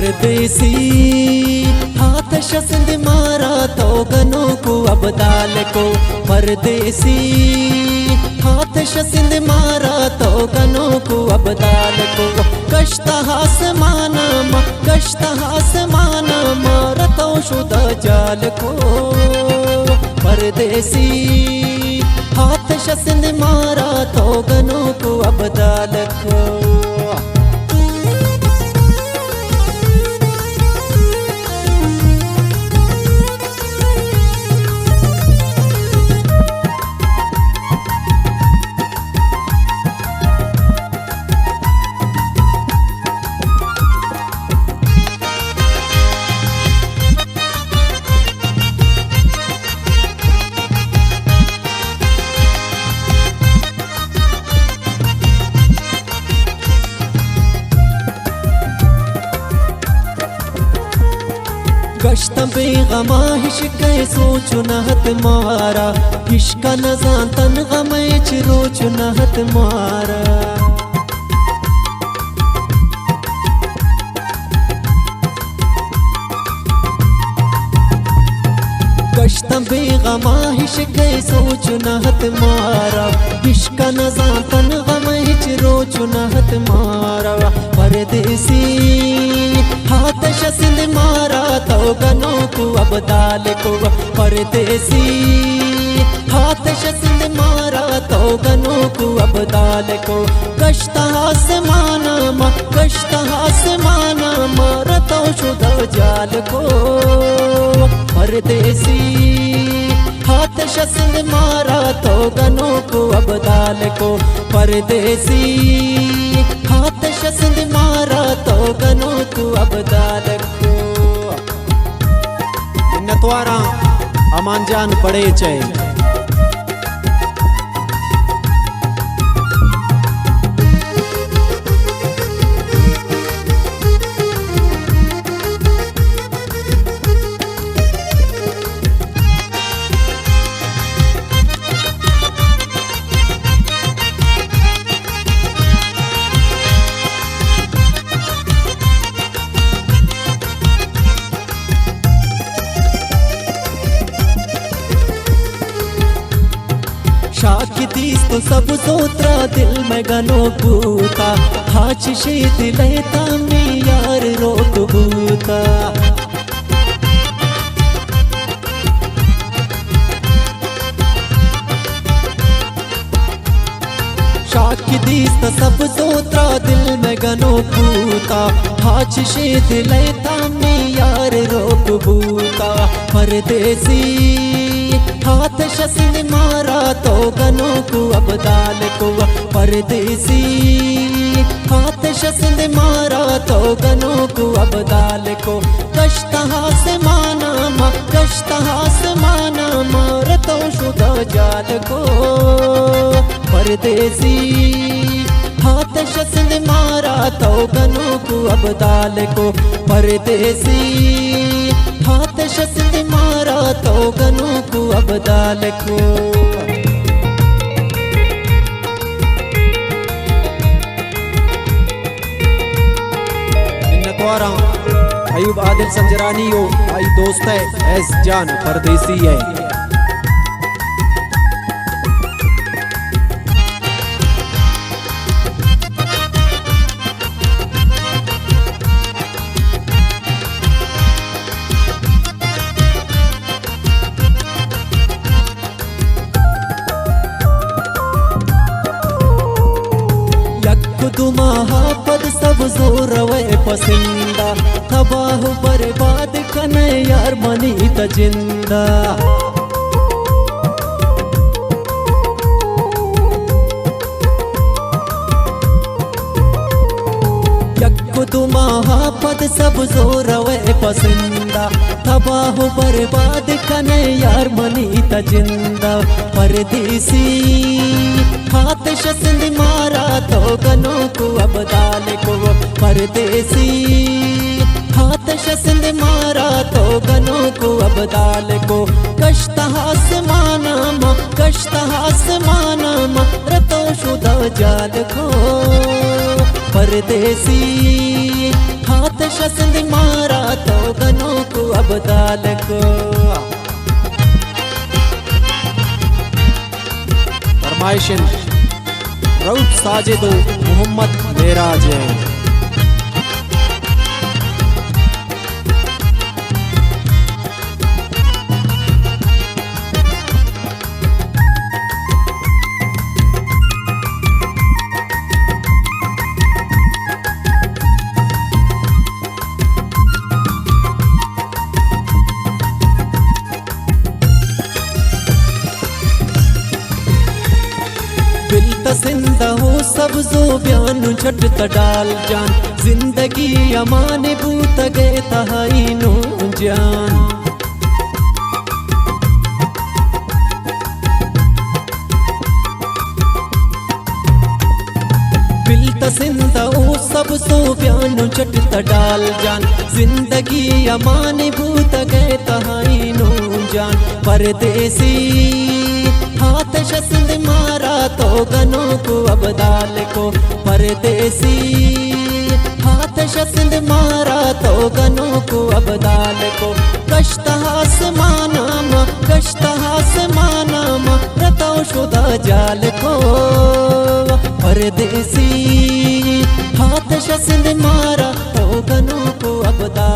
परदेसी हाथ शसंद मारा तो गनों को अबदाल को। परदेसी हाथ शसंद मारा तो गनों को अबदाल को। कश्ता आसमान मारतो शुदा जाल को। परदेसी हाथ शसंद मारा तो गनों को अबदाल को। गश्त बेगमा हिश्क सोच नहत मारा। हिश्क नजान तन गमे चिरोच नहत मारा। गश्त बेगमा हिश्क सोच नहत मारा। हिश्क नजान तन गमे चिरोच नहत मारा। परदेसी हाथ शसंद मारा तो गनों को अबदाल को। परदेसी हाथ शसंद मारा तो गनों को अबदाल को। कश्ता आसमान मारतो शुदा जाल को। परदेसी हाथ शसंद मारा तो गनों को अबदाल को। परदेसी हाथ शसंद मारा तो गनों को अबदाल को। नतवारा अमान जान पड़े चे। शाकिदीस तो सब सोत्रा दिल में गनो बूता। हाच शीत लेता में यार रोक बूता। शाकिदीस तो सब सोत्रा दिल में गनो बूता। हाच शीत लेता में यार रोक बूता। परदेसी हाथ शसंद मारा तो गनों को अबदाल को। परदेसी हाथ शसंद मारा तो गनों को अबदाल को। कश्ता आसमान मारतो शुदा जाल को। परदेसी हाथ शसंद मारा तो गनों को अबदाल को। परदेसी हाथ शसंद मारा तो गनों को अबदाल को। नतवारा अयूब आदिल संजरानी हो आई दोस्त है एस जान परदेसी है। पद सब जोर वे पसंदा। तबाह बर्बाद कने यार मनी त जिंदा। पद सब जोर वे पसंदा। तबाह बर्बाद कने यार मनी त जिंदा। परदेसी हाथ शसंद मारा तो गनों को अबदाल को। परदेसी हाथ शसंद मारा तो गनों को अबदाल को। कश्ता आसमान मारतो शुदा जाल को। परदेसी हाथ हाथ शसंद मारा तो गनों को अबदाल को। फरमाइशिन रऊफ साजिदो मोहम्मद मेराज है। दिल तसिंदा हो सब्जो बयान छट तडाल जान, जिंदगी अमान बूत गए तहाई नो जान। दिल तसिंदा हो सब्जो बयान छट तडाल जान, जिंदगी अमान बूत गए तहाई नो जान। परदेसी हाथ शसंद मारा तो गनों को अबदाल को। परदेसी हाथ शसंद मारा तो गनों को अबदाल को। कश्त आसमानाम कश्त आसमानाम रतो शुदा जाल को। परदेसी हाथ शसंद मारा तो गनों को अबदाल